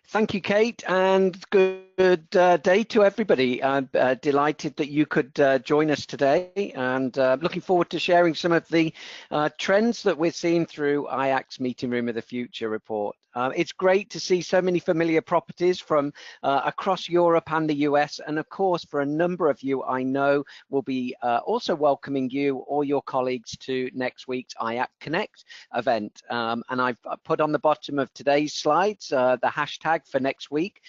Thank you, Kate, and good day to everybody. I'm delighted that you could join us today, and looking forward to sharing some of the trends that we're seeing through IACC's Meeting Room of the Future report. It's great to see so many familiar properties from across Europe and the US, and of course, for a number of you, I know will be also welcoming you or your colleagues to next week's IACC Connect event. And I've put on the bottom of today's slides the hashtag for next week.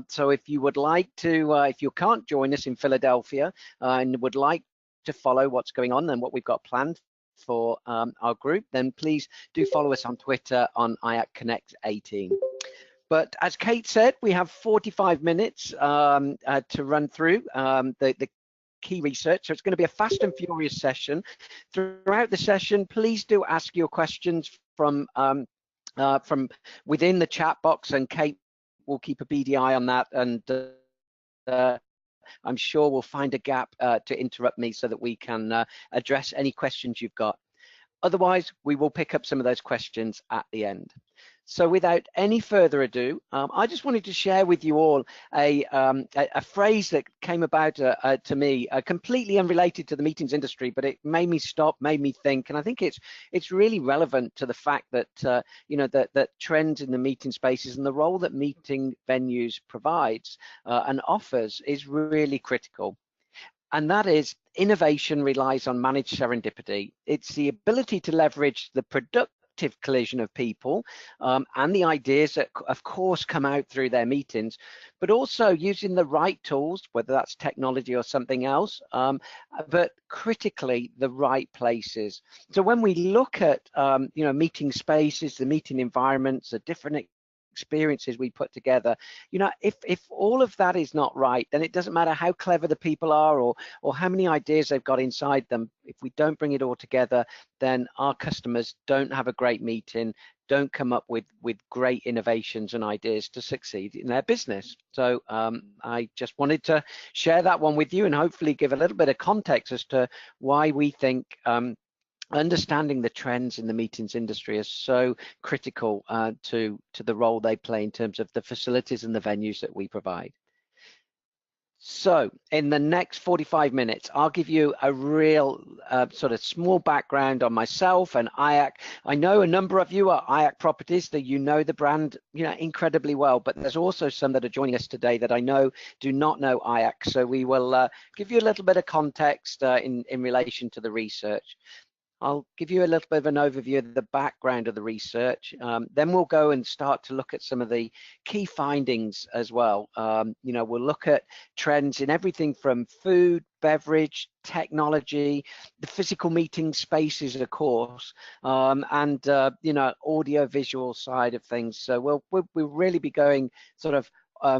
So if you would like to, if you can't join us in Philadelphia and would like to follow what's going on and what we've got planned for our group, then please do follow us on Twitter on IACC Connect 18. But as Kate said, we have 45 minutes to run through the key research. So it's going to be a fast and furious session. Throughout the session, please do ask your questions from within the chat box, and Kate will keep a beady eye on that, and I'm sure we'll find a gap to interrupt me so that we can address any questions you've got. Otherwise, we will pick up some of those questions at the end. So without any further ado, I just wanted to share with you all a phrase that came about to me, completely unrelated to the meetings industry, but it made me stop, made me think, and I think it's really relevant to the fact that you know, that trends in the meeting spaces and the role that meeting venues provides and offers is really critical. And that is, innovation relies on managed serendipity. It's the ability to leverage the productive collision of people and the ideas that, of course, come out through their meetings, but also using the right tools, whether that's technology or something else, but critically the right places. So when we look at you know, meeting spaces, the meeting environments, the different experiences we put together, you know, if all of that is not right, then it doesn't matter how clever the people are or how many ideas they've got inside them. If we don't bring it all together, then our customers don't have a great meeting, don't come up with great innovations and ideas to succeed in their business. So I just wanted to share that one with you and hopefully give a little bit of context as to why we think understanding the trends in the meetings industry is so critical to the role they play in terms of the facilities and the venues that we provide. So in the next 45 minutes, I'll give you a real sort of small background on myself and IACC. I know a number of you are IACC properties, that you know the brand, you know, incredibly well, but there's also some that are joining us today that I know do not know IACC. So we will give you a little bit of context in relation to the research. I'll give you a little bit of an overview of the background of the research. Then we'll go and start to look at some of the key findings as well. You know, we'll look at trends in everything from food, beverage, technology, the physical meeting spaces, of course, and you know, audio visual side of things. So we'll really be going sort of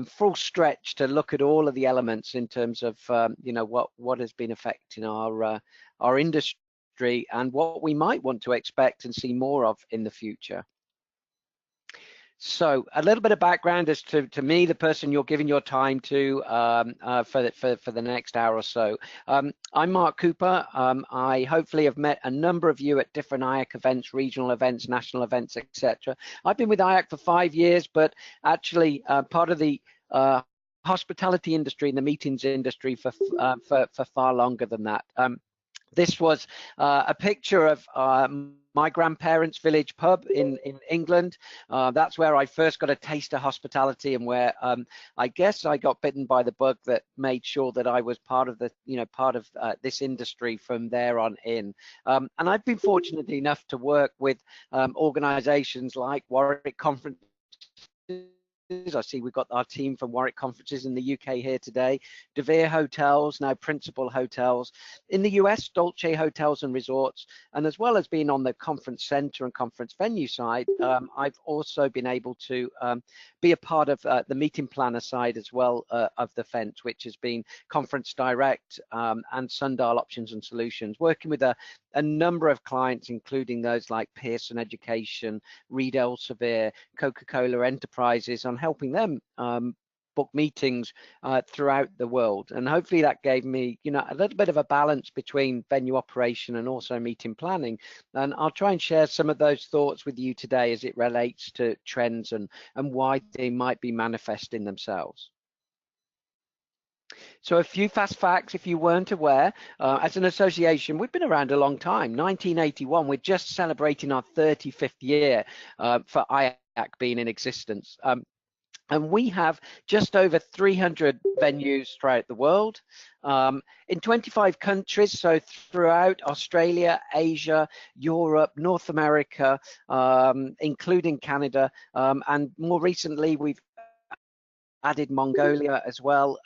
full stretch to look at all of the elements in terms of you know, what has been affecting our industry and what we might want to expect and see more of in the future. So a little bit of background as to me, the person you're giving your time to for the next hour or so. I'm Mark Cooper. I hopefully have met a number of you at different IACC events, regional events, national events, etc. I've been with IACC for 5 years, but actually part of the hospitality industry and the meetings industry for far longer than that. This was a picture of my grandparents' village pub in England. That's where I first got a taste of hospitality, and where I guess I got bitten by the bug that made sure that I was part of the, you know, part of this industry from there on in. And I've been fortunate enough to work with organizations like Warwick Conferences. I see we've got our team from Warwick Conferences in the UK here today. De Vere Hotels, now Principal Hotels. In the US, Dolce Hotels and Resorts. And as well as being on the conference center and conference venue side, I've also been able to be a part of the meeting planner side as well of the fence, which has been Conference Direct and Sundial Options and Solutions, working with a number of clients, including those like Pearson Education, Reed Elsevier, Coca-Cola Enterprises, on helping them book meetings throughout the world, and hopefully that gave me, you know, a little bit of a balance between venue operation and also meeting planning. And I'll try and share some of those thoughts with you today as it relates to trends and why they might be manifesting themselves. So a few fast facts, if you weren't aware, as an association, we've been around a long time. 1981, we're just celebrating our 35th year for IACC being in existence. And we have just over 300 venues throughout the world, in 25 countries, so throughout Australia, Asia, Europe, North America, including Canada, and more recently we've added Mongolia as well,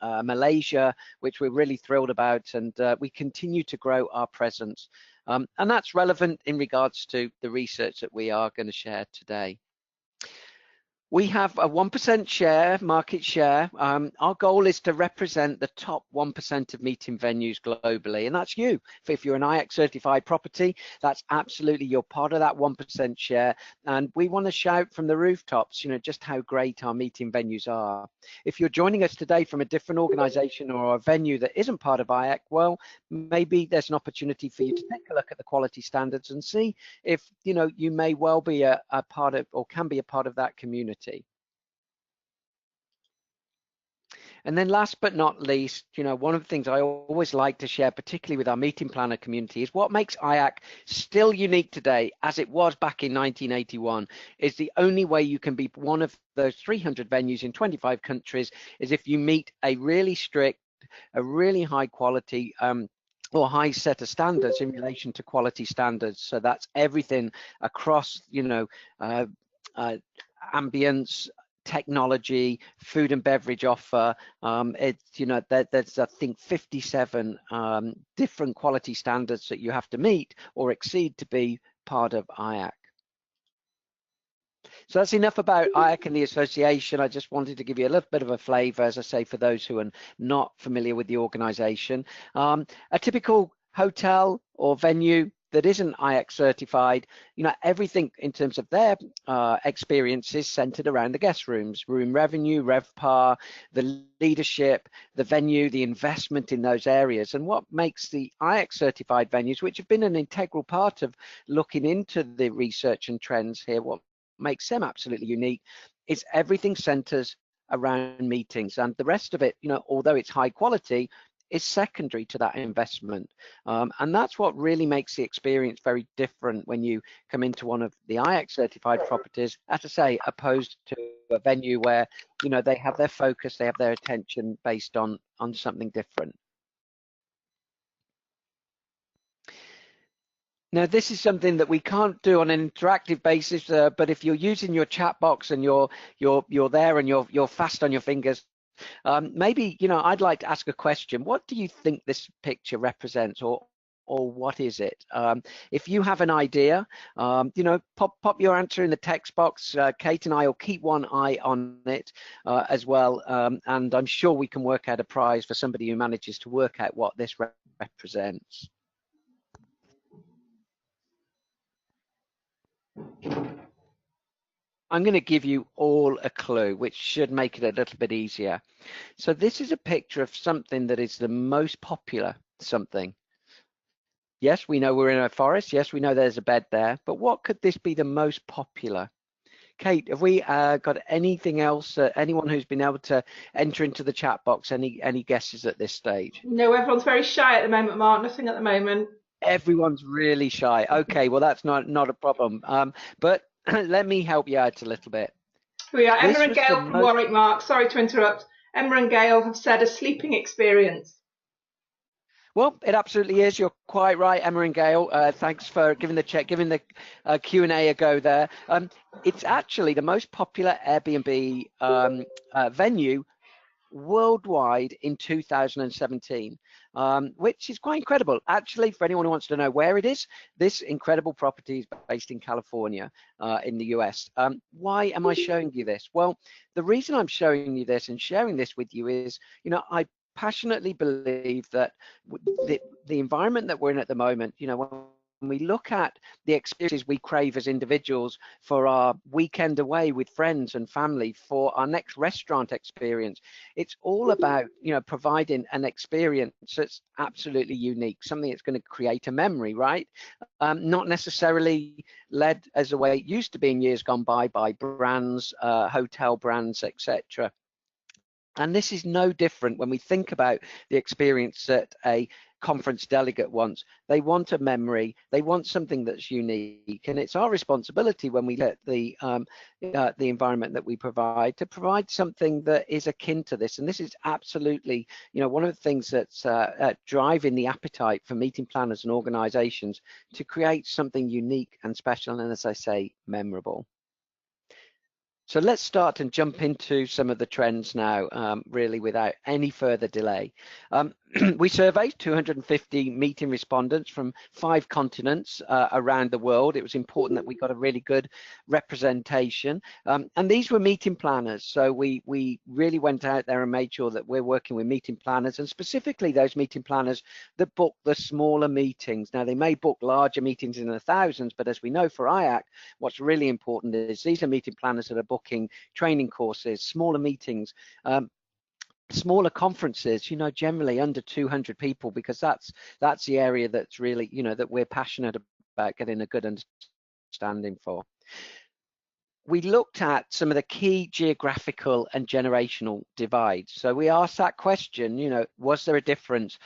Malaysia, which we're really thrilled about, and we continue to grow our presence. And that's relevant in regards to the research that we are going to share today. We have a 1% share, market share. Our goal is to represent the top 1% of meeting venues globally, and that's you. If you're an IACC certified property, that's absolutely, you're part of that 1% share, and we want to shout from the rooftops, you know, just how great our meeting venues are. If you're joining us today from a different organization or a venue that isn't part of IACC, well, maybe there's an opportunity for you to take a look at the quality standards and see if, you know, you may well be a part of, or can be a part of that community. And then last but not least, you know, one of the things I always like to share, particularly with our meeting planner community, is what makes IACC still unique today, as it was back in 1981, is the only way you can be one of those 300 venues in 25 countries is if you meet a really strict, a really high quality, or high set of standards in relation to quality standards. So that's everything across, you know, ambience, technology, food and beverage offer. It's, you know, there's I think 57 different quality standards that you have to meet or exceed to be part of IACC. So that's enough about IACC and the association. I just wanted to give you a little bit of a flavor, as I say, for those who are not familiar with the organization. A typical hotel or venue that isn't IACC certified, you know, everything in terms of their experience is centered around the guest rooms, room revenue, RevPAR, the leadership, the venue, the investment in those areas. And what makes the IACC certified venues, which have been an integral part of looking into the research and trends here, what makes them absolutely unique is everything centers around meetings, and the rest of it, you know, although it's high quality, is secondary to that investment. And that's what really makes the experience very different when you come into one of the IACC certified properties, as I say, opposed to a venue where, you know, they have their focus, they have their attention based on something different. Now, this is something that we can't do on an interactive basis, but if you're using your chat box and you're there and you're fast on your fingers, maybe, you know, I'd like to ask a question. What do you think this picture represents, or what is it? If you have an idea, you know, pop your answer in the text box. Kate and I will keep one eye on it as well, and I'm sure we can work out a prize for somebody who manages to work out what this represents. I'm going to give you all a clue, which should make it a little bit easier. So this is a picture of something that is the most popular something. Yes, we know we're in a forest. Yes, we know there's a bed there. But what could this be the most popular? Kate, have we got anything else? Anyone who's been able to enter into the chat box? Any guesses at this stage? No, everyone's very shy at the moment, Mark. Nothing at the moment. Everyone's really shy. Okay, well, that's not a problem. But let me help you out a little bit. We are Emma and Gail from Warwick, Mark. Sorry to interrupt. Emma and Gail have said a sleeping experience. Well, it absolutely is. You're quite right, Emma and Gail. Thanks for giving the Q&A a go there. It's actually the most popular Airbnb venue worldwide in 2017, which is quite incredible. Actually, for anyone who wants to know where it is, this incredible property is based in California, in the US. Why am I showing you this? Well, the reason I'm showing you this and sharing this with you is, you know, I passionately believe that the environment that we're in at the moment, you know, when we look at the experiences we crave as individuals for our weekend away with friends and family, for our next restaurant experience, it's all about, providing an experience that's absolutely unique, something that's going to create a memory, right? Not necessarily led as the way it used to be in years gone by brands, hotel brands, etc. And this is no different when we think about the experience that a conference delegate wants. They want a memory, they want something that's unique, and it's our responsibility when we let the environment that we provide to provide something that is akin to this. And this is absolutely, one of the things that's driving the appetite for meeting planners and organizations to create something unique and special, and as I say, memorable. So let's start and jump into some of the trends now, really without any further delay. We surveyed 250 meeting respondents from 5 continents around the world. It was important that we got a really good representation. And these were meeting planners. So we really went out there and made sure that we're working with meeting planners, and specifically those meeting planners that book the smaller meetings. Now, they may book larger meetings in the thousands, but as we know for IACC, what's really important is these are meeting planners that are booking training courses, smaller meetings, smaller conferences, generally under 200 people, because that's the area that's really, that we're passionate about getting a good understanding for. We looked at some of the key geographical and generational divides. So we asked that question, was there a difference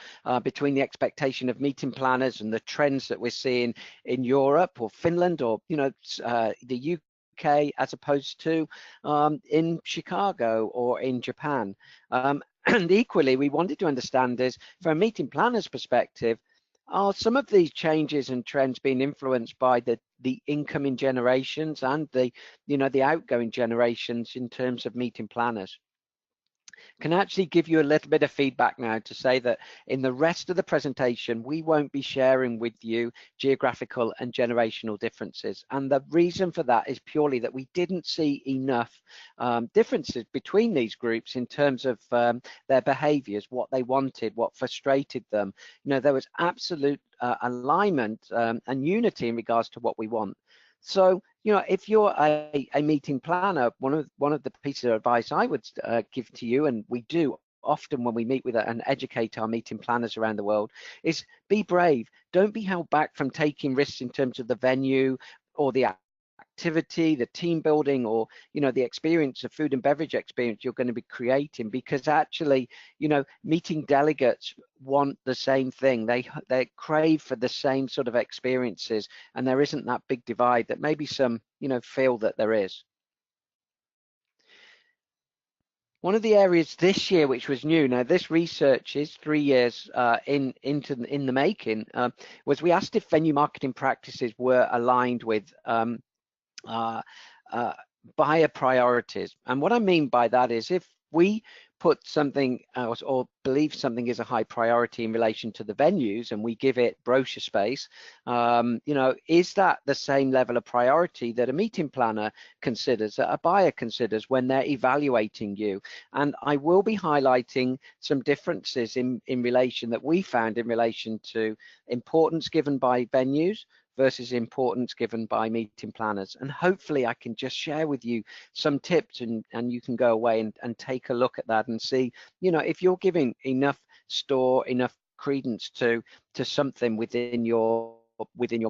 between the expectation of meeting planners and the trends that we're seeing in Europe or Finland or, the UK as opposed to in Chicago or in Japan? And equally, we wanted to understand is, from a meeting planner's perspective, are some of these changes and trends being influenced by the incoming generations and the outgoing generations in terms of meeting planners? Can actually give you a little bit of feedback now to say that in the rest of the presentation, we won't be sharing with you geographical and generational differences. And the reason for that is purely that we didn't see enough differences between these groups in terms of their behaviors, what they wanted, what frustrated them. There was absolute alignment and unity in regards to what we want. So, if you're a meeting planner, one of the pieces of advice I would give to you, and we do often when we meet with and educate our meeting planners around the world, is be brave. Don't be held back from taking risks in terms of the venue or the activity, the team building, or the experience, of food and beverage experience you're going to be creating, because actually meeting delegates want the same thing. They crave for the same sort of experiences, and there isn't that big divide that maybe some feel that there is. One of the areas this year which was new, now this research is 3 years in the making, was we asked if venue marketing practices were aligned with buyer priorities. And what I mean by that is, if we put something or believe something is a high priority in relation to the venues and we give it brochure space, is that the same level of priority that a meeting planner considers, that a buyer considers when they're evaluating you? And I will be highlighting some differences in relation that we found in relation to importance given by venues versus importance given by meeting planners. And hopefully I can just share with you some tips, and you can go away and take a look at that and see, if you're giving enough credence to something within your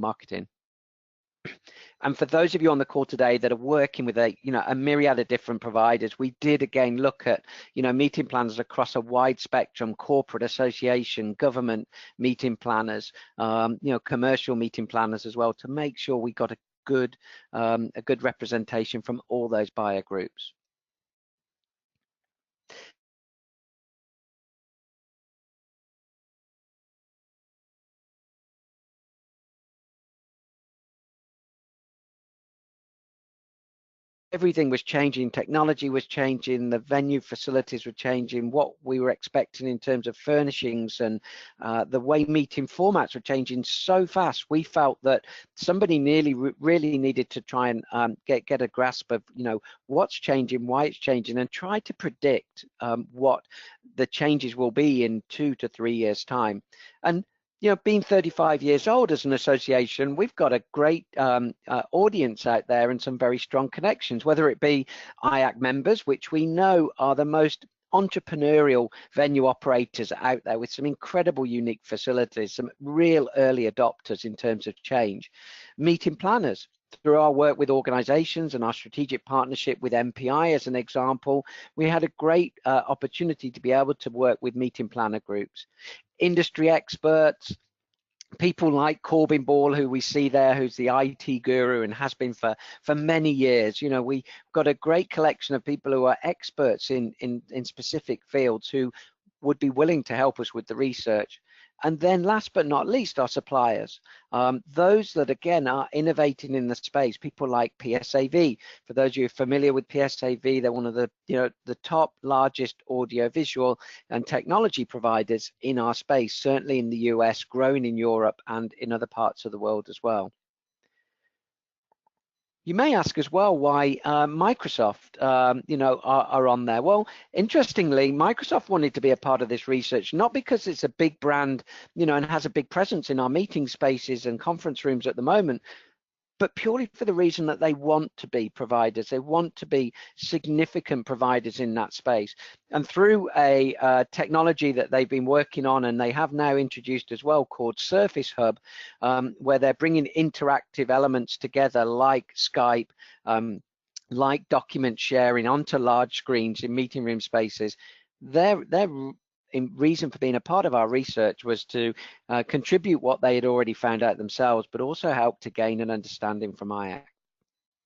marketing. And for those of you on the call today that are working with a myriad of different providers, we did again look at meeting planners across a wide spectrum: corporate, association, government meeting planners, commercial meeting planners as well, to make sure we got a good representation from all those buyer groups. Everything was changing, technology was changing, the venue facilities were changing, what we were expecting in terms of furnishings, and the way meeting formats were changing so fast. We felt that somebody really needed to try and get a grasp of what's changing, why it's changing, and try to predict what the changes will be in 2 to 3 years time. And you know, being 35 years old as an association, we've got a great audience out there and some very strong connections, whether it be IACC members, which we know are the most entrepreneurial venue operators out there with some incredible unique facilities, some real early adopters in terms of change. Meeting planners, through our work with organizations and our strategic partnership with MPI as an example, we had a great opportunity to be able to work with meeting planner groups. Industry experts, people like Corbin Ball, who we see there, who's the IT guru and has been for many years. You know, we got a great collection of people who are experts in specific fields who would be willing to help us with the research. And then last but not least, our suppliers, those that again are innovating in the space, people like PSAV. For those of you familiar with PSAV, they're one of the, you know, the top largest audio visual and technology providers in our space, certainly in the US, growing in Europe and in other parts of the world as well. You may ask as well why Microsoft, you know, are on there. Well, interestingly, Microsoft wanted to be a part of this research, not because it's a big brand, you know, and has a big presence in our meeting spaces and conference rooms at the moment, but purely for the reason that they want to be providers. They want to be significant providers in that space. And through a technology that they've been working on, and they have now introduced as well, called Surface Hub, where they're bringing interactive elements together like Skype, like document sharing onto large screens in meeting room spaces. Their reason for being a part of our research was to contribute what they had already found out themselves, but also help to gain an understanding from IACC.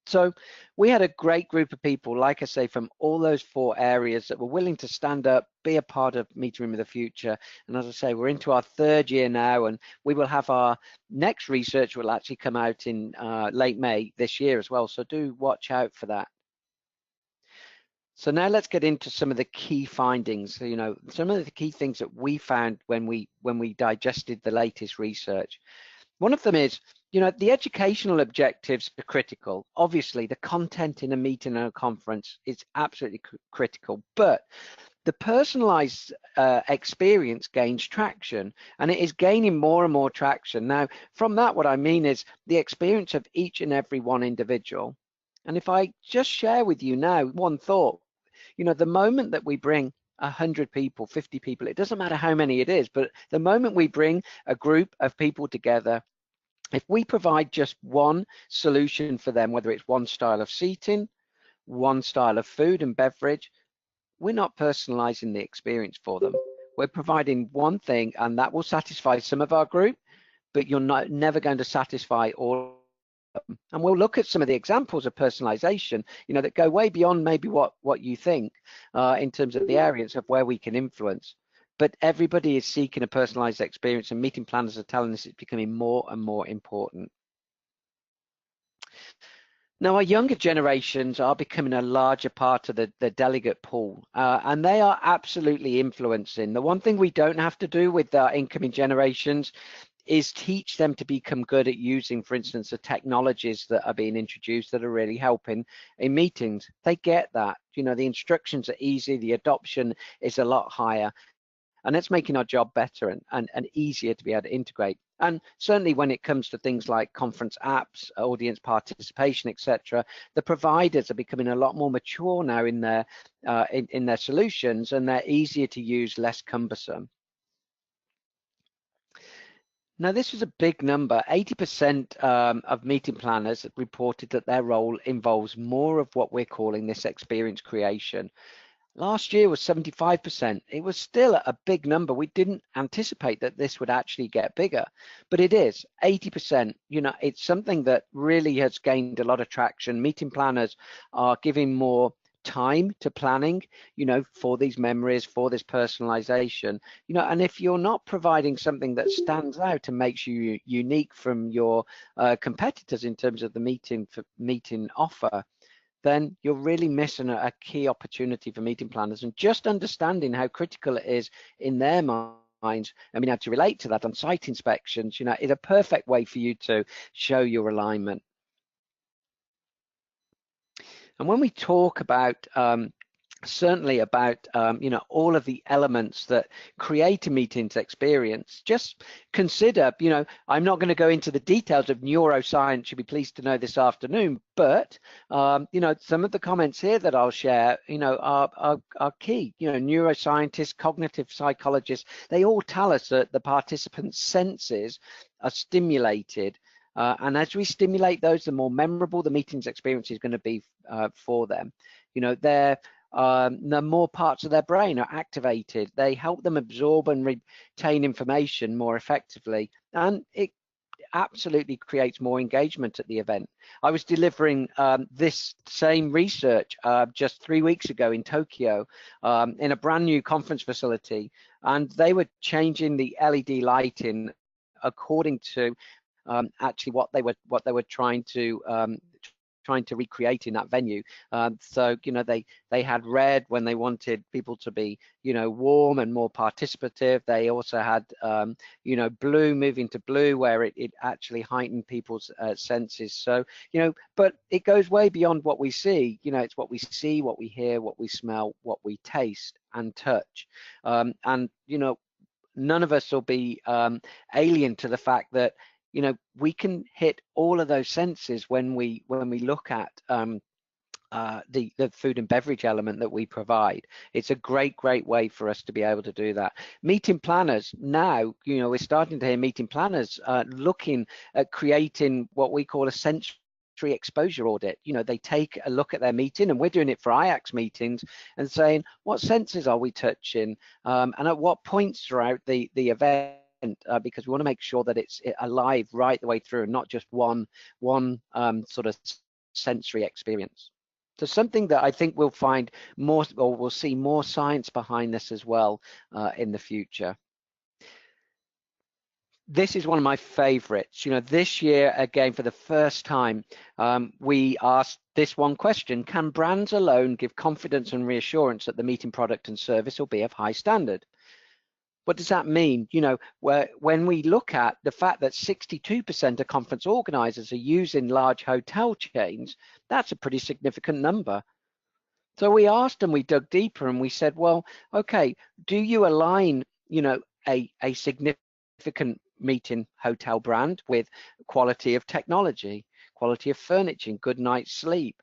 So we had a great group of people, like I say, from all those 4 areas that were willing to stand up, be a part of Meeting Room of the Future. And as I say, we're into our 3rd year now, and we will have our next research will actually come out in late May this year as well. So do watch out for that. So now let's get into some of the key findings. You know, some of the key things that we found when we digested the latest research. One of them is, you know, the educational objectives are critical. Obviously, the content in a meeting and a conference is absolutely critical, but the personalized experience gains traction, and it is gaining more and more traction. Now, from that, what I mean is the experience of each and every one individual. And if I just share with you now one thought, you know, the moment that we bring 100 people, 50 people, it doesn't matter how many it is, but the moment we bring a group of people together, if we provide just one solution for them, whether it's one style of seating, one style of food and beverage, we're not personalizing the experience for them. We're providing one thing, and that will satisfy some of our group, but you're never going to satisfy all. And we'll look at some of the examples of personalization, you know, that go way beyond maybe what you think in terms of the areas of where we can influence. But everybody is seeking a personalized experience, and meeting planners are telling us it's becoming more and more important. Now, our younger generations are becoming a larger part of the delegate pool, and they are absolutely influencing. The one thing we don't have to do with our incoming generations is teach them to become good at using, for instance, the technologies that are being introduced that are really helping in meetings. They get that. You know, the instructions are easy, the adoption is a lot higher, and it's making our job better and easier to be able to integrate. And certainly when it comes to things like conference apps, audience participation, etc., the providers are becoming a lot more mature now in their solutions, and they're easier to use, less cumbersome. Now, this is a big number. 80% of meeting planners reported that their role involves more of what we're calling this experience creation. Last year was 75%. It was still a big number. We didn't anticipate that this would actually get bigger, but it is 80%. You know, it's something that really has gained a lot of traction. Meeting planners are giving more time to planning, you know, for these memories, for this personalization, you know, and if you're not providing something that stands out and makes you unique from your competitors in terms of the meeting offer, then you're really missing a key opportunity for meeting planners. And just understanding how critical it is in their minds, I mean, how to relate to that on site inspections, you know, is a perfect way for you to show your alignment. And when we talk about certainly about all of the elements that create a meetings experience. Just consider, I'm not going to go into the details of neuroscience, you'll be pleased to know, this afternoon, but some of the comments here that I'll share are key. Neuroscientists, cognitive psychologists, they all tell us that the participants' senses are stimulated, and as we stimulate those, the more memorable the meetings experience is going to be for them. The more parts of their brain are activated. They help them absorb and retain information more effectively, and it absolutely creates more engagement at the event. I was delivering this same research just 3 weeks ago in Tokyo in a brand new conference facility, and they were changing the LED lighting according to actually what they were trying to recreate in that venue. So they had red when they wanted people to be warm and more participative. They also had blue, moving to blue, where it actually heightened people's senses. So but it goes way beyond what we see. It's what we see, what we hear, what we smell, what we taste and touch. And none of us will be alien to the fact that we can hit all of those senses when we look at the food and beverage element that we provide. It's a great way for us to be able to do that. Meeting planners now, we're starting to hear meeting planners looking at creating what we call a sensory exposure audit. They take a look at their meeting, and we're doing it for IACC meetings, and saying what senses are we touching, and at what points throughout the event. Because we want to make sure that it's alive right the way through, and not just one sort of sensory experience. So something that I think we'll find more, or we'll see more science behind this as well in the future. This is one of my favorites. This year, again, for the first time, we asked this one question: can brands alone give confidence and reassurance that the meeting product and service will be of high standard? What does that mean? When we look at the fact that 62% of conference organizers are using large hotel chains, that's a pretty significant number. So we asked them, we dug deeper, and we said, well, okay, do you align, a significant meeting hotel brand with quality of technology, quality of furniture, good night's sleep,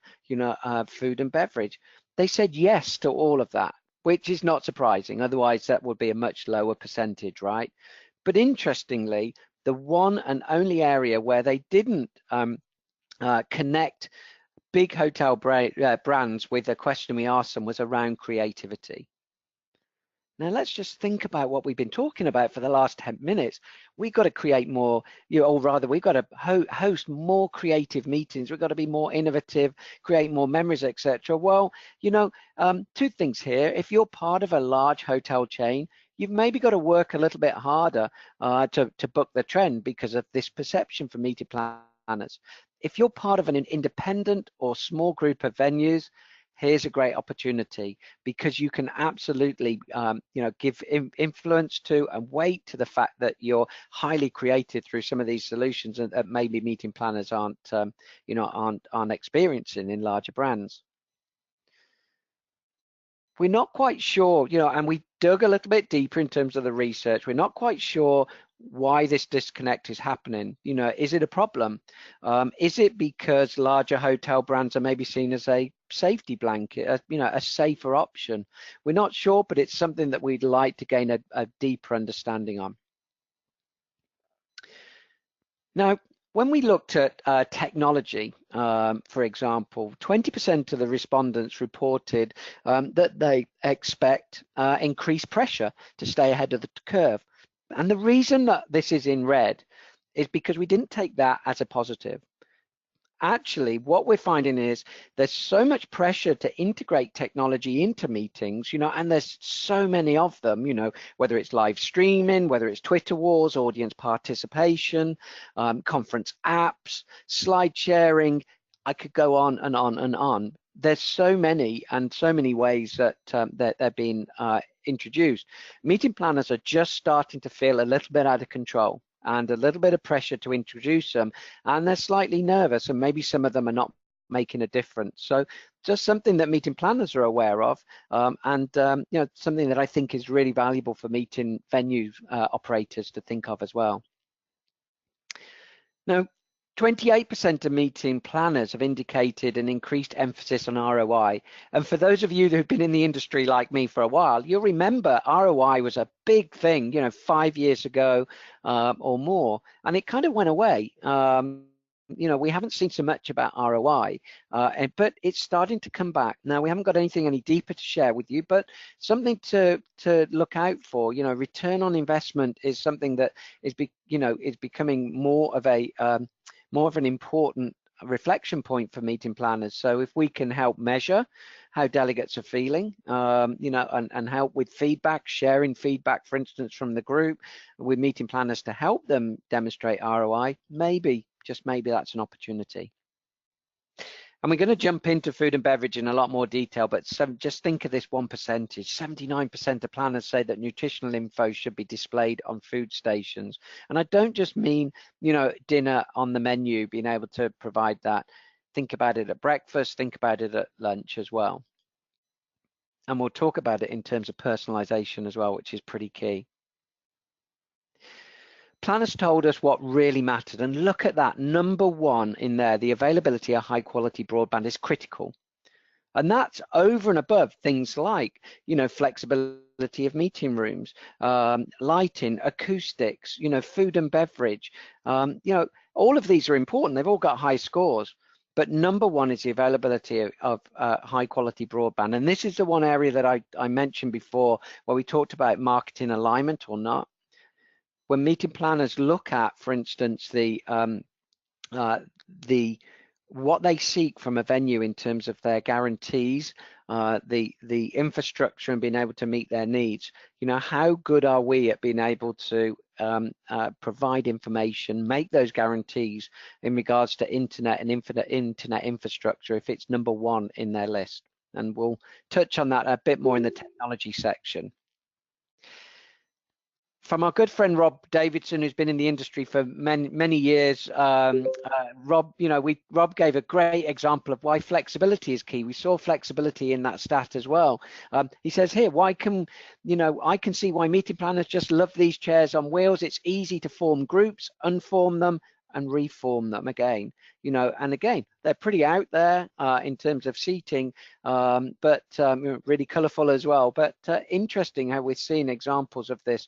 food and beverage? They said yes to all of that, which is not surprising. Otherwise, that would be a much lower percentage, right? But interestingly, the one and only area where they didn't connect big hotel brands with a question we asked them was around creativity. Now, let's just think about what we've been talking about for the last 10 minutes. We've got to create more, or rather, we've got to host more creative meetings. We've got to be more innovative, create more memories, etc. Well, two things here. If you're part of a large hotel chain, you've maybe got to work a little bit harder to book the trend because of this perception for meeting planners. If you're part of an independent or small group of venues, here's a great opportunity, because you can absolutely give influence to and weight to the fact that you're highly creative through some of these solutions that maybe meeting planners aren't experiencing in larger brands. We're not quite sure, and we dug a little bit deeper in terms of the research. We're not quite sure why this disconnect is happening. Is it a problem? Is it because larger hotel brands are maybe seen as a safety blanket, a safer option? We're not sure, but it's something that we'd like to gain a deeper understanding on. Now, when we looked at technology, for example, 20% of the respondents reported that they expect increased pressure to stay ahead of the curve. And the reason that this is in red is because we didn't take that as a positive. Actually, what we're finding is there's so much pressure to integrate technology into meetings, and there's so many of them, whether it's live streaming, whether it's Twitter wars, audience participation, conference apps, slide sharing. I could go on and on and on. There's so many and so many ways that they're being introduced. Meeting planners are just starting to feel a little bit out of control and a little bit of pressure to introduce them, and they're slightly nervous, and maybe some of them are not making a difference. So just something that meeting planners are aware of, and you know, something that I think is really valuable for meeting venue operators to think of as well. Now, 28% of meeting planners have indicated an increased emphasis on ROI. And for those of you who've been in the industry like me for a while, you'll remember ROI was a big thing, you know, 5 years ago or more, and it kind of went away. You know, we haven't seen so much about ROI, but it's starting to come back. Now, we haven't got anything any deeper to share with you, but something to look out for. You know, return on investment is something that is, is becoming more of an important reflection point for meeting planners. So if we can help measure how delegates are feeling, you know, and help with feedback, sharing feedback, for instance, from the group with meeting planners to help them demonstrate ROI, maybe, just maybe that's an opportunity. And we're going to jump into food and beverage in a lot more detail, but just think of this one percentage. 79% of planners say that nutritional info should be displayed on food stations. And I don't just mean, you know, dinner on the menu, being able to provide that. Think about it at breakfast, think about it at lunch as well. And we'll talk about it in terms of personalization as well, which is pretty key. Planners told us what really mattered, and look at that, number one in there, the availability of high quality broadband is critical. And that's over and above things like, you know, flexibility of meeting rooms, lighting, acoustics, you know, food and beverage. You know, all of these are important. They've all got high scores. But number one is the availability of high quality broadband. And this is the one area that I mentioned before where we talked about marketing alignment or not. When meeting planners look at, for instance, what they seek from a venue in terms of their guarantees, the infrastructure and being able to meet their needs, you know, how good are we at being able to provide information, make those guarantees in regards to internet and internet infrastructure if it's number one in their list? And we'll touch on that a bit more in the technology section. From our good friend Rob Davidson, who's been in the industry for many years, Rob, you know, Rob gave a great example of why flexibility is key. We saw flexibility in that stat as well. He says here, why can, you know, I can see why meeting planners just love these chairs on wheels. It's easy to form groups, unform them, and reform them again, you know, and again, they're pretty out there in terms of seating, but really colorful as well. But interesting how we're seeing examples of this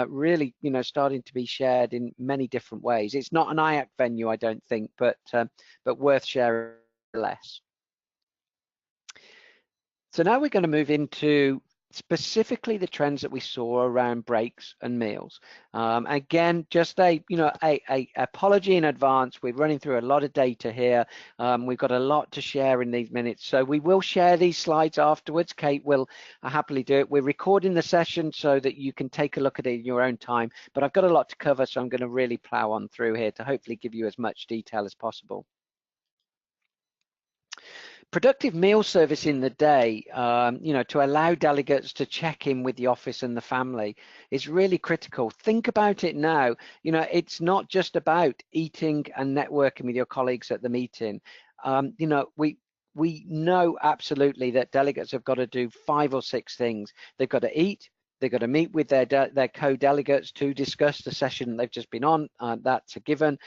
really, you know, starting to be shared in many different ways. It's not an IACC venue, I don't think, but worth sharing less. So now we're going to move into specifically the trends that we saw around breaks and meals. Again, just a apology in advance. We're running through a lot of data here. We've got a lot to share in these minutes, so we will share these slides afterwards. Kate will happily do it. We're recording the session so that you can take a look at it in your own time, but I've got a lot to cover, so I'm going to really plow on through here to hopefully give you as much detail as possible. Productive meal service in the day, you know, to allow delegates to check in with the office and the family is really critical. Think about it now. You know, it's not just about eating and networking with your colleagues at the meeting. You know, we know absolutely that delegates have got to do 5 or 6 things. They've got to eat. They've got to meet with their co-delegates to discuss the session they've just been on. That's a given.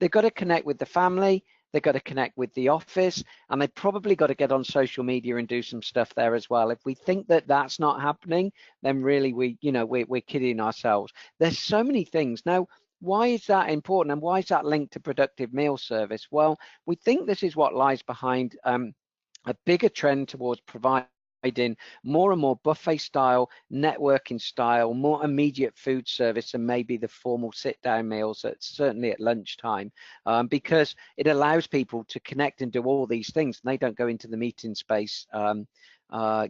They've got to connect with the family. They've got to connect with the office, and they've probably got to get on social media and do some stuff there as well. If we think that that's not happening, then really we're kidding ourselves. There's so many things. Now, why is that important, and why is that linked to productive meal service? Well, we think this is what lies behind a bigger trend towards providing more and more buffet style, networking style, more immediate food service, and maybe the formal sit down meals, certainly at lunchtime, because it allows people to connect and do all these things, and they don't go into the meeting space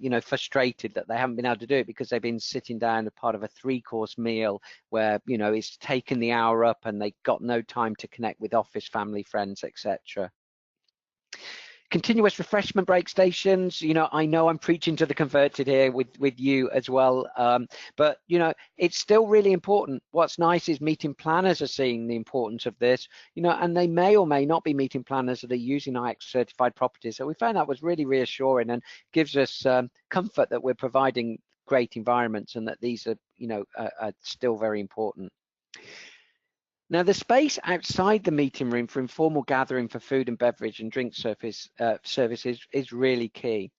you know, frustrated that they haven't been able to do it because they've been sitting down as part of a 3-course meal where, you know, it's taken the hour up and they've got no time to connect with office, family, friends, etc. Continuous refreshment break stations, I know I'm preaching to the converted here with you as well, but it's still really important. What's nice is meeting planners are seeing the importance of this, and they may or may not be meeting planners that are using IACC certified properties. So we found that was really reassuring and gives us comfort that we're providing great environments and that these are, are still very important. Now, the space outside the meeting room for informal gathering for food and beverage and drink services is really key.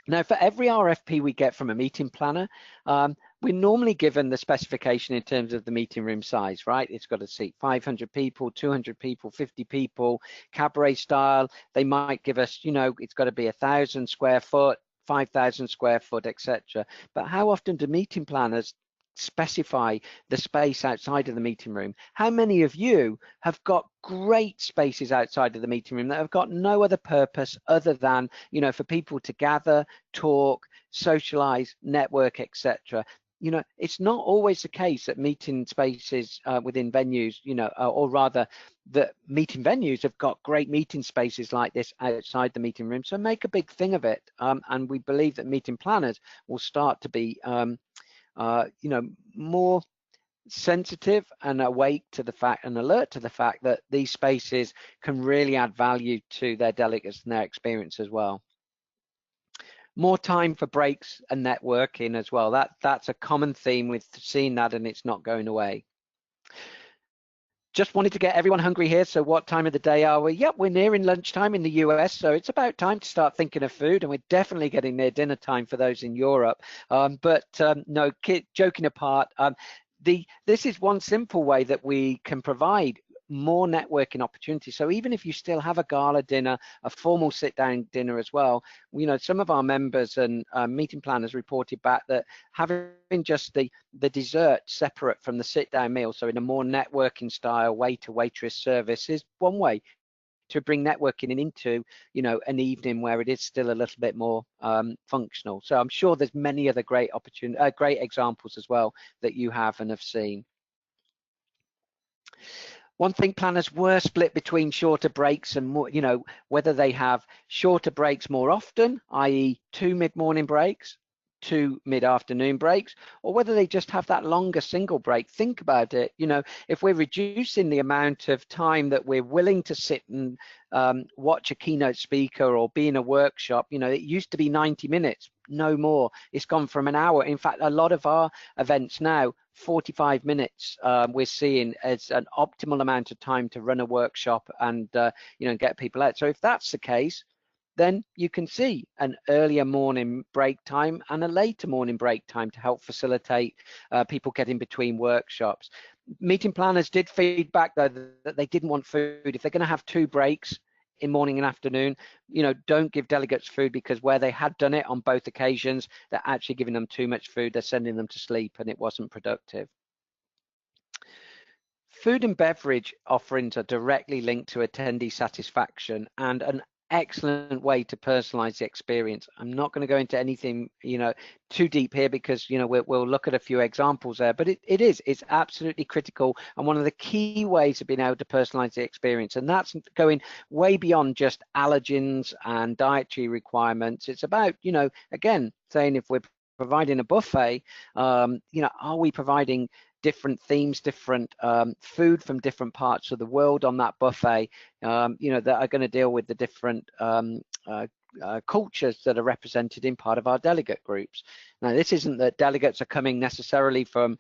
Now, for every RFP we get from a meeting planner, we're normally given the specification in terms of the meeting room size, right? It's got to seat 500 people, 200 people, 50 people, cabaret style. They might give us, it's got to be 1,000 square foot, 5,000 square foot, etc. But how often do meeting planners specify the space outside of the meeting room? How many of you have got great spaces outside of the meeting room that have got no other purpose other than, for people to gather, talk, socialize, network, etc.? It's not always the case that meeting spaces within venues, or rather the meeting venues have got great meeting spaces like this outside the meeting room. So make a big thing of it. And we believe that meeting planners will start to be more sensitive and awake to the fact and alert to the fact that these spaces can really add value to their delegates and their experience as well. More time for breaks and networking as well. That's a common theme. We've seen that and it's not going away. Just wanted to get everyone hungry here. So what time of the day are we? Yep, we're nearing lunchtime in the US. So it's about time to start thinking of food, and we're definitely getting near dinner time for those in Europe. No, joking apart, this is one simple way that we can provide more networking opportunities. So even if you still have a gala dinner, a formal sit-down dinner as well, some of our members and meeting planners reported back that having just the dessert separate from the sit-down meal, so in a more networking style waiter-waitress service, is one way to bring networking into an evening where it is still a little bit more functional. So I'm sure there's many other great examples as well that you have and have seen. One thing, planners were split between shorter breaks and more, whether they have shorter breaks more often, i.e. 2 mid-morning breaks, 2 mid-afternoon breaks, or whether they just have that longer single break. Think about it. If we're reducing the amount of time that we're willing to sit and watch a keynote speaker or be in a workshop, it used to be 90 minutes, no more. It's gone from an hour. In fact, a lot of our events now, 45 minutes we're seeing as an optimal amount of time to run a workshop and get people out. So if that's the case, then you can see an earlier morning break time and a later morning break time to help facilitate people getting between workshops. Meeting planners did feedback though that they didn't want food. If they're going to have 2 breaks in morning and afternoon, don't give delegates food, because where they had done it on both occasions, they're actually giving them too much food. They're sending them to sleep and it wasn't productive. Food and beverage offerings are directly linked to attendee satisfaction and an excellent way to personalize the experience. I'm not going to go into anything too deep here, because we'll look at a few examples there, but it's absolutely critical and one of the key ways of being able to personalize the experience. And that's going way beyond just allergens and dietary requirements. It's about again saying, if we're providing a buffet, are we providing different themes, different food from different parts of the world on that buffet, that are going to deal with the different cultures that are represented in part of our delegate groups. Now, this isn't that delegates are coming necessarily from,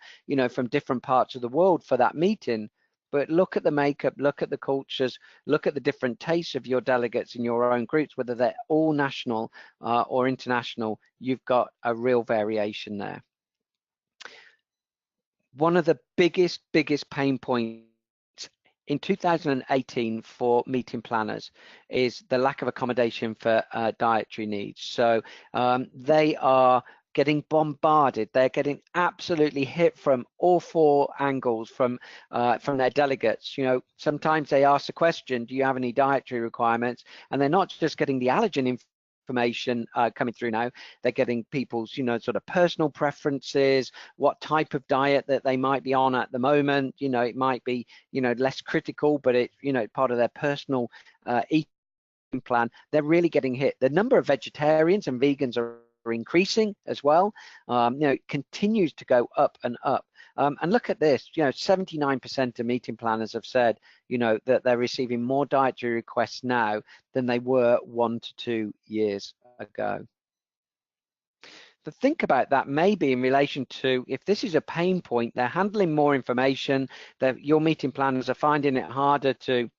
from different parts of the world for that meeting, but look at the makeup, look at the cultures, look at the different tastes of your delegates in your own groups, whether they're all national or international. You've got a real variation there. One of the biggest pain points in 2018 for meeting planners is the lack of accommodation for dietary needs. So they are getting bombarded. They're getting absolutely hit from all 4 angles from their delegates. Sometimes they ask the question, do you have any dietary requirements? And they're not just getting the allergen information coming through now, they're getting people's sort of personal preferences, what type of diet that they might be on at the moment. It might be less critical, but it's part of their personal eating plan, they're really getting hit. The number of vegetarians and vegans are increasing as well. It continues to go up and up. And look at this, 79% of meeting planners have said, that they're receiving more dietary requests now than they were 1 to 2 years ago. So think about that maybe in relation to if this is a pain point, they're handling more information, that your meeting planners are finding it harder to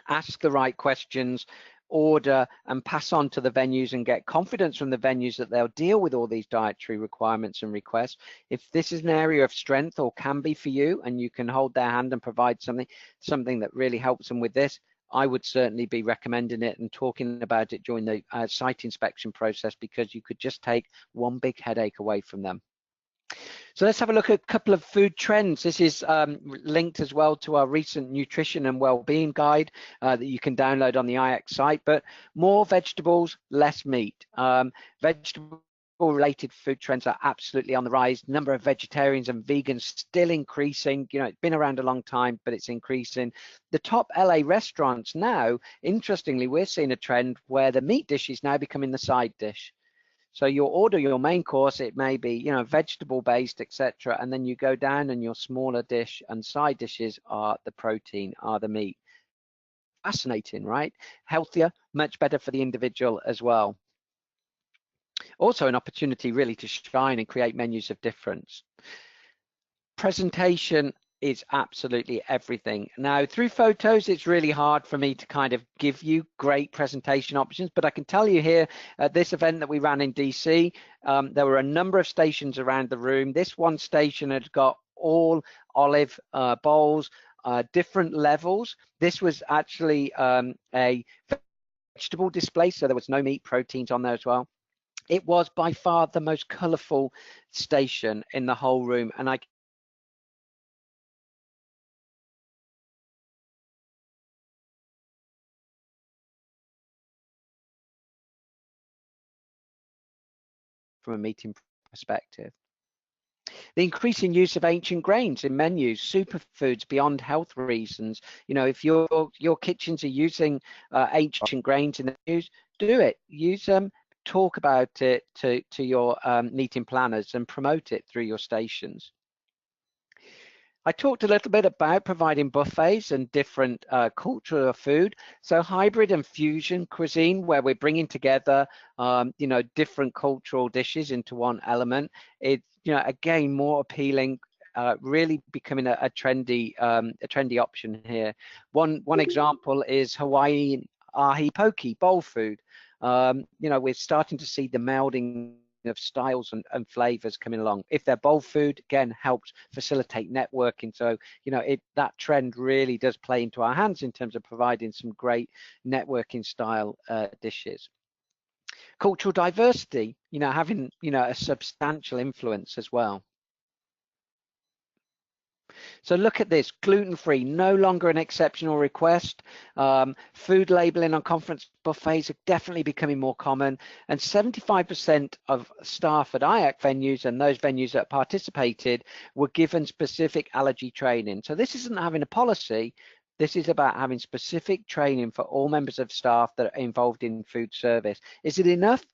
ask the right questions, order and pass on to the venues and get confidence from the venues that they'll deal with all these dietary requirements and requests. If this is an area of strength or can be for you and you can hold their hand and provide something that really helps them with this, I would certainly be recommending it and talking about it during the site inspection process, because you could just take one big headache away from them. So let's have a look at a couple of food trends. This is linked as well to our recent nutrition and well-being guide that you can download on the IACC site, but more vegetables, less meat. Vegetable-related food trends are absolutely on the rise. Number of vegetarians and vegans still increasing. It's been around a long time, but it's increasing. The top LA restaurants now, interestingly, we're seeing a trend where the meat dish is now becoming the side dish. So you'll order your main course, it may be, vegetable based, etc. And then you go down and your smaller dish and side dishes are the protein, are the meat. Fascinating, right? Healthier, much better for the individual as well. Also an opportunity really to shine and create menus of difference. Presentation is absolutely everything. Now, through photos, it's really hard for me to kind of give you great presentation options, but I can tell you here at this event that we ran in DC, there were a number of stations around the room. This one station had got all olive bowls, different levels. This was actually a vegetable display, so there was no meat, proteins on there as well. It was by far the most colorful station in the whole room, and I from a meeting perspective. The increasing use of ancient grains in menus, superfoods beyond health reasons. If your kitchens are using ancient grains in the menus, do it. Use them. Talk about it to your meeting planners and promote it through your stations. I talked a little bit about providing buffets and different culture of food. So hybrid and fusion cuisine, where we're bringing together, different cultural dishes into one element. It's, again, more appealing, really becoming a trendy option here. One example is Hawaiian ahi poke bowl food. We're starting to see the melding of styles and flavors coming along. If they're bowl food, again, helps facilitate networking. So that trend really does play into our hands in terms of providing some great networking style dishes. Cultural diversity, having a substantial influence as well. So look at this, gluten-free, no longer an exceptional request. Food labeling on conference buffets are definitely becoming more common, and 75% of staff at IACC venues and those venues that participated were given specific allergy training. So this isn't having a policy, this is about having specific training for all members of staff that are involved in food service. Is it enough?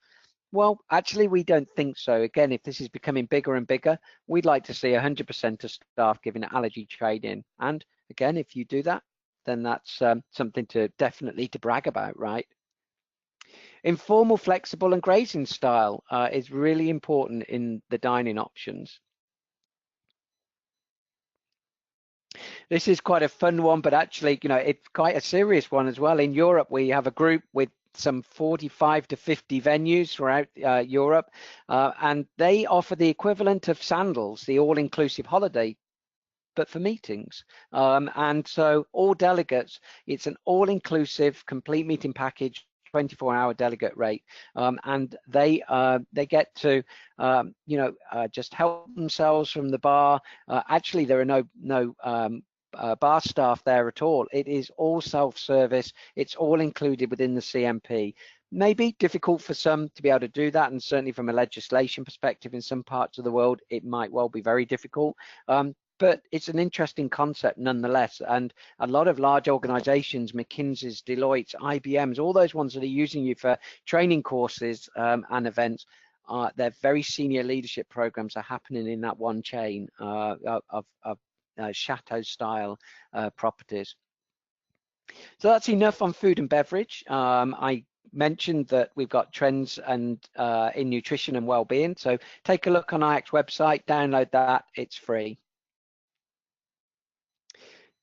Well, actually, we don't think so. Again, if this is becoming bigger and bigger, we'd like to see 100% of staff giving allergy training. And again, if you do that, then that's something to definitely to brag about, right? Informal, flexible, and grazing style is really important in the dining options. This is quite a fun one, but actually, it's quite a serious one as well. In Europe, we have a group with some 45 to 50 venues throughout Europe, and they offer the equivalent of Sandals, the all-inclusive holiday, but for meetings. And so all delegates, it's an all-inclusive complete meeting package, 24-hour delegate rate, and they get to just help themselves from the bar. Actually, there are no bar staff there at all. It is all self-service. It's all included within the CMP. Maybe difficult for some to be able to do that, and certainly from a legislation perspective in some parts of the world, it might well be very difficult. but it's an interesting concept nonetheless. And a lot of large organizations, McKinsey's, Deloitte's, IBM's, all those ones that are using you for training courses and events, their very senior leadership programs are happening in that one chain of chateau style properties. So that's enough on food and beverage. I mentioned that we've got trends and in nutrition and well-being. So take a look on IACC's website, download that, it's free.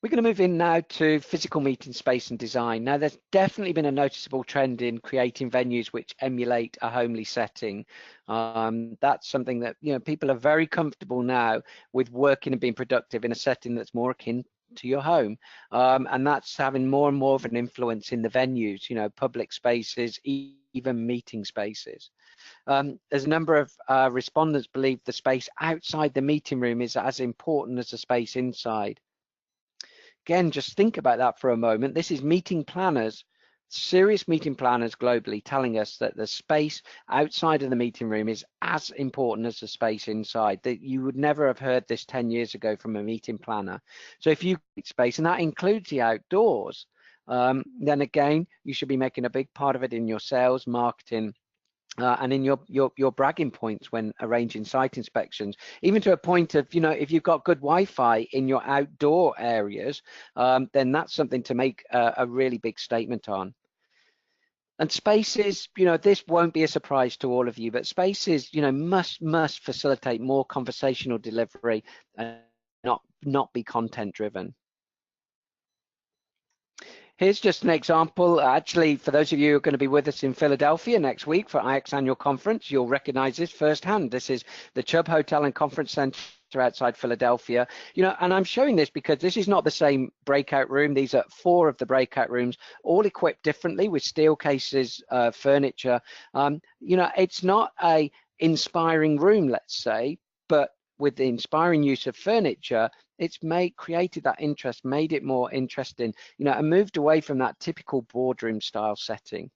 We're going to move in now to physical meeting space and design. Now, there's definitely been a noticeable trend in creating venues which emulate a homely setting. That's something that, you know, people are very comfortable now with working and being productive in a setting that's more akin to your home, and that's having more and more of an influence in the venues, you know, public spaces, even meeting spaces. There's a number of respondents believe the space outside the meeting room is as important as the space inside. Again, just think about that for a moment. This is meeting planners, serious meeting planners globally, telling us that the space outside of the meeting room is as important as the space inside. That you would never have heard this 10 years ago from a meeting planner. So if you create space, and that includes the outdoors, then again, you should be making a big part of it in your sales, marketing, and in your bragging points when arranging site inspections, even to a point of, you know, if you've got good Wi-Fi in your outdoor areas, then that's something to make a really big statement on. And spaces, you know, this won't be a surprise to all of you, but spaces, you know, must facilitate more conversational delivery and not be content driven. Here's just an example. Actually, for those of you who are going to be with us in Philadelphia next week for IACC's annual conference, you'll recognize this firsthand. This is the Chubb Hotel and Conference Center outside Philadelphia. You know, and I'm showing this because this is not the same breakout room. These are 4 of the breakout rooms, all equipped differently with steel cases, furniture. You know, it's not a inspiring room, let's say, but with the inspiring use of furniture, it's created that interest, made it more interesting, you know, and moved away from that typical boardroom style setting.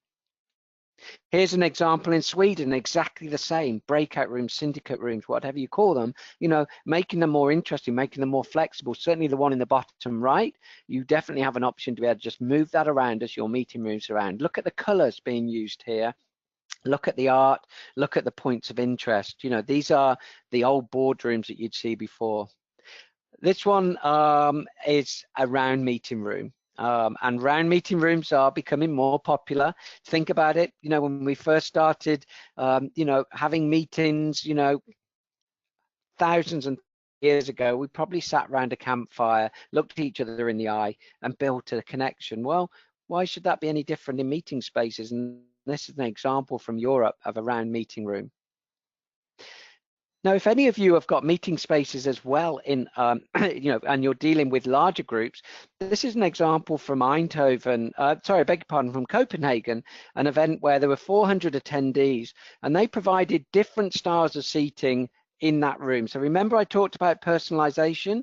Here's an example in Sweden, exactly the same, breakout rooms, syndicate rooms, whatever you call them, you know, making them more interesting, making them more flexible. Certainly the one in the bottom right, you definitely have an option to be able to just move that around as your meeting moves around. Look at the colors being used here. Look at the art, look at the points of interest. You know, these are the old boardrooms that you'd see before. This one is a round meeting room. And round meeting rooms are becoming more popular. Think about it, you know, when we first started, you know, having meetings, you know, thousands and years ago, we probably sat around a campfire, looked at each other in the eye and built a connection. Well, why should that be any different in meeting spaces? And this is an example from Europe of a round meeting room. Now, if any of you have got meeting spaces as well in, you know, and you're dealing with larger groups, this is an example from Eindhoven, sorry, I beg your pardon, from Copenhagen, an event where there were 400 attendees, and they provided different styles of seating in that room. So remember I talked about personalization?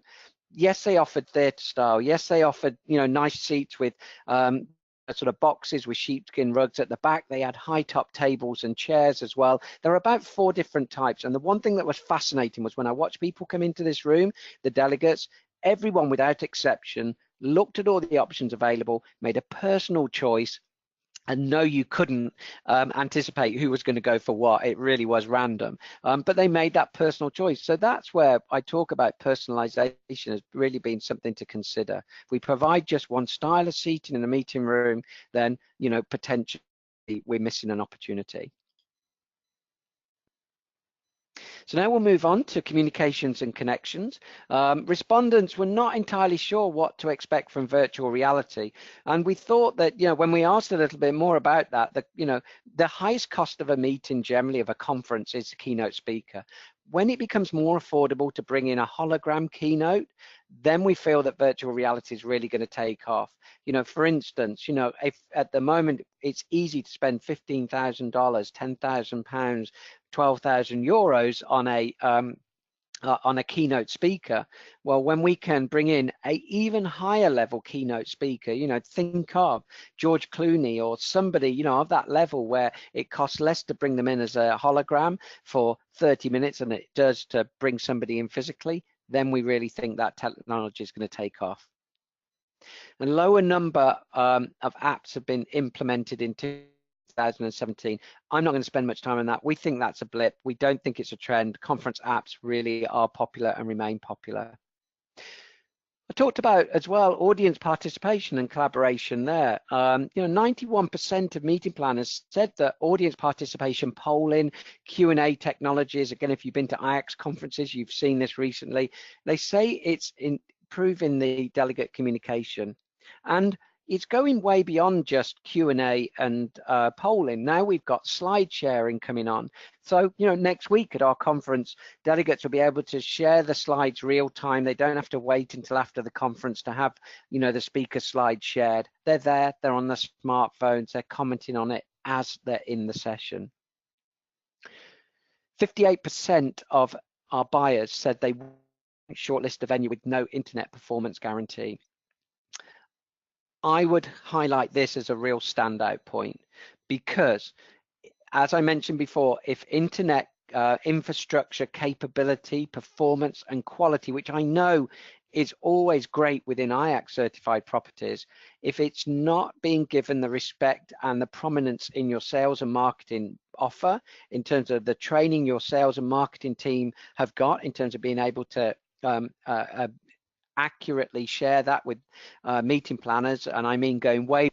Yes, they offered theatre style. Yes, they offered, you know, nice seats with sort of boxes with sheepskin rugs at the back. They had high top tables and chairs as well. There are about 4 different types. And the one thing that was fascinating was when I watched people come into this room, the delegates, everyone without exception looked at all the options available, made a personal choice, and no, you couldn't anticipate who was going to go for what. It really was random, but they made that personal choice. So that's where I talk about personalization as really being something to consider. If we provide just one style of seating in a meeting room, then, you know, potentially we're missing an opportunity. So now we'll move on to communications and connections. Respondents were not entirely sure what to expect from virtual reality. And we thought that, you know, when we asked a little bit more about that, you know, the highest cost of a meeting generally of a conference is the keynote speaker. When it becomes more affordable to bring in a hologram keynote, then we feel that virtual reality is really going to take off. You know, for instance, you know, if at the moment it's easy to spend $15,000, £10,000, 12,000 euros on a keynote speaker. Well, when we can bring in a even higher level keynote speaker, you know, think of George Clooney or somebody, you know, of that level where it costs less to bring them in as a hologram for 30 minutes than it does to bring somebody in physically, then we really think that technology is going to take off. A lower number of apps have been implemented in 2017. I'm not going to spend much time on that. We think that's a blip. We don't think it's a trend. Conference apps really are popular and remain popular. I talked about as well audience participation and collaboration there. 91% of meeting planners said that audience participation, polling, Q&A technologies, again, if you've been to IACC conferences, you've seen this recently, they say it's improving the delegate communication. And it's going way beyond just Q&A and polling. Now we've got slide sharing coming on. So, next week at our conference, delegates will be able to share the slides real time. They don't have to wait until after the conference to have, the speaker slides shared. They're there, they're on their smartphones, they're commenting on it as they're in the session. 58% of our buyers said they would shortlist a venue with no internet performance guarantee. I would highlight this as a real standout point because, as I mentioned before, if internet infrastructure capability, performance and quality, which I know is always great within IACC certified properties, if it's not being given the respect and the prominence in your sales and marketing offer, in terms of the training your sales and marketing team have got, in terms of being able to accurately share that with meeting planners, and I mean going way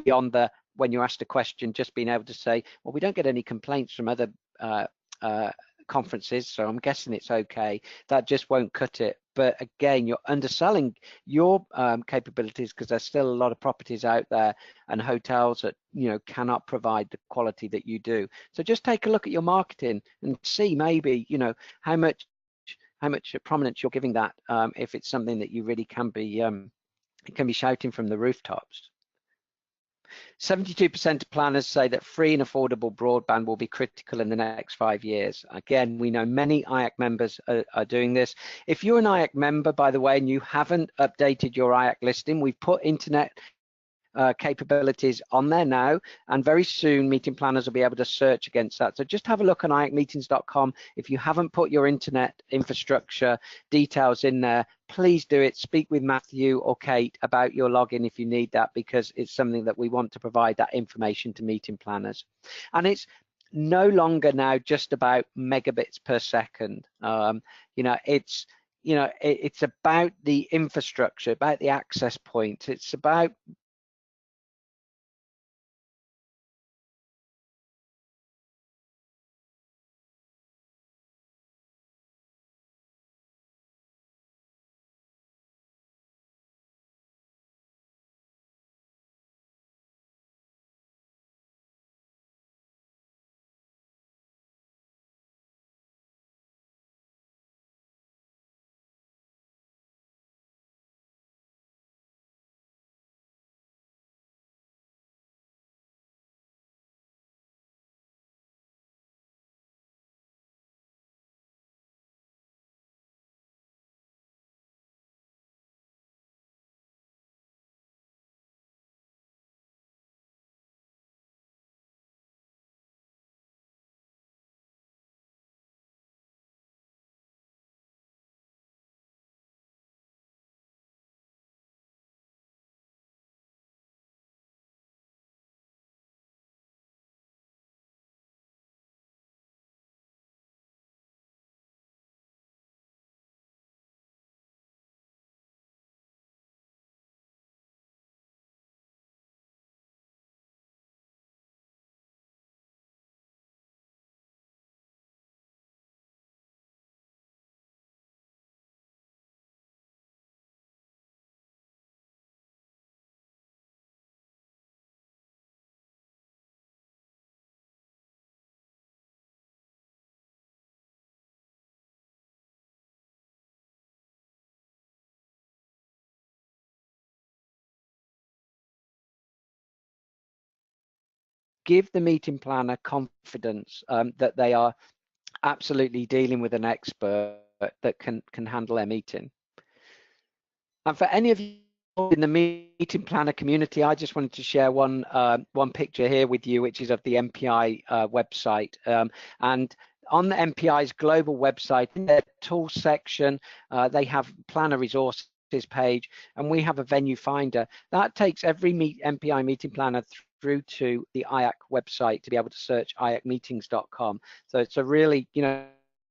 beyond the, when you're asked a question, just being able to say, well, we don't get any complaints from other conferences, so I'm guessing it's okay. That just won't cut it. But again, you're underselling your capabilities, because there's still a lot of properties out there and hotels that cannot provide the quality that you do. So just take a look at your marketing and see maybe how much prominence you're giving that, if it's something that you really can be shouting from the rooftops. 72% of planners say that free and affordable broadband will be critical in the next 5 years. Again, we know many IACC members are doing this. If you're an IACC member, by the way, and you haven't updated your IACC listing, we've put internet capabilities on there now, and very soon meeting planners will be able to search against that. So just have a look on iacmeetings.com. If you haven't put your internet infrastructure details in there, please do it. Speak with Matthew or Kate about your login if you need that, because it's something that we want to provide that information to meeting planners. And it's no longer now just about megabits per second. It's about the infrastructure, about the access points. It's about give the meeting planner confidence that they are absolutely dealing with an expert that can handle their meeting. And for any of you in the meeting planner community, I just wanted to share one picture here with you, which is of the MPI website. And on the MPI's global website, in their tools section, they have planner resources page, and we have a venue finder that takes every MPI meeting planner through to the IAC website to be able to search iacmeetings.com. So it's a really,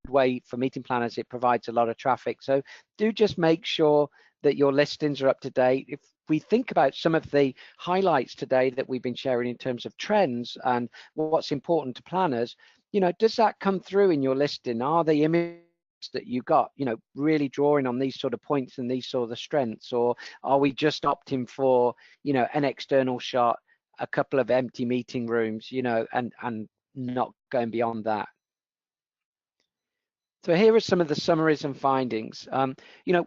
way for meeting planners. It provides a lot of traffic. So do just make sure that your listings are up to date. If we think about some of the highlights today that we've been sharing in terms of trends and what's important to planners, does that come through in your listing? Are the images that you got, really drawing on these sort of points and these sort of strengths, or are we just opting for, an external shot, a couple of empty meeting rooms, and not going beyond that? So here are some of the summaries and findings.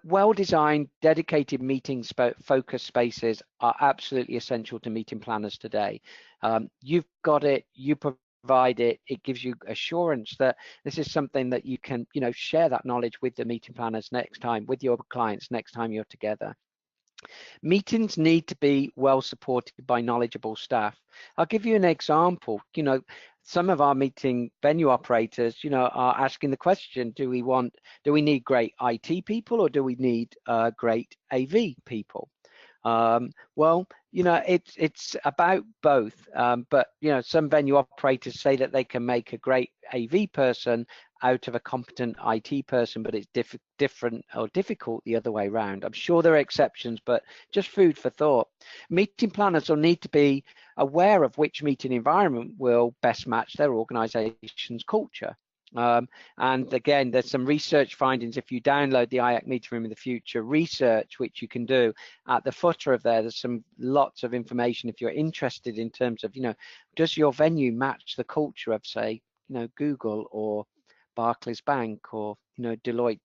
Well-designed, dedicated meeting focus spaces are absolutely essential to meeting planners today. You've got it, you provide it, it gives you assurance that this is something that you can, share that knowledge with the meeting planners next time, with your clients next time you're together. Meetings need to be well supported by knowledgeable staff. I'll give you an example. Some of our meeting venue operators, are asking the question, do we need great IT people, or do we need great AV people? Well, it's about both, but some venue operators say that they can make a great AV person out of a competent IT person, but it's different or difficult the other way around. I'm sure there are exceptions, but just food for thought. Meeting planners will need to be aware of which meeting environment will best match their organization's culture. And again, there's some research findings. If you download the IAC Meeting Room in the Future research, which you can do at the footer of there's lots of information if you're interested in terms of, does your venue match the culture of, say, Google or Barclays Bank or, Deloitte.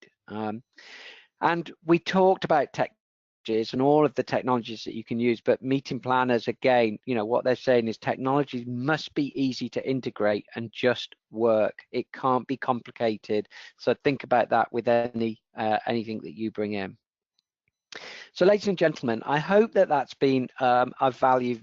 And we talked about technologies and all of the technologies that you can use, but meeting planners, again, what they're saying is technology must be easy to integrate and just work. It can't be complicated. So think about that with anything that you bring in. So ladies and gentlemen, I hope that that's been of value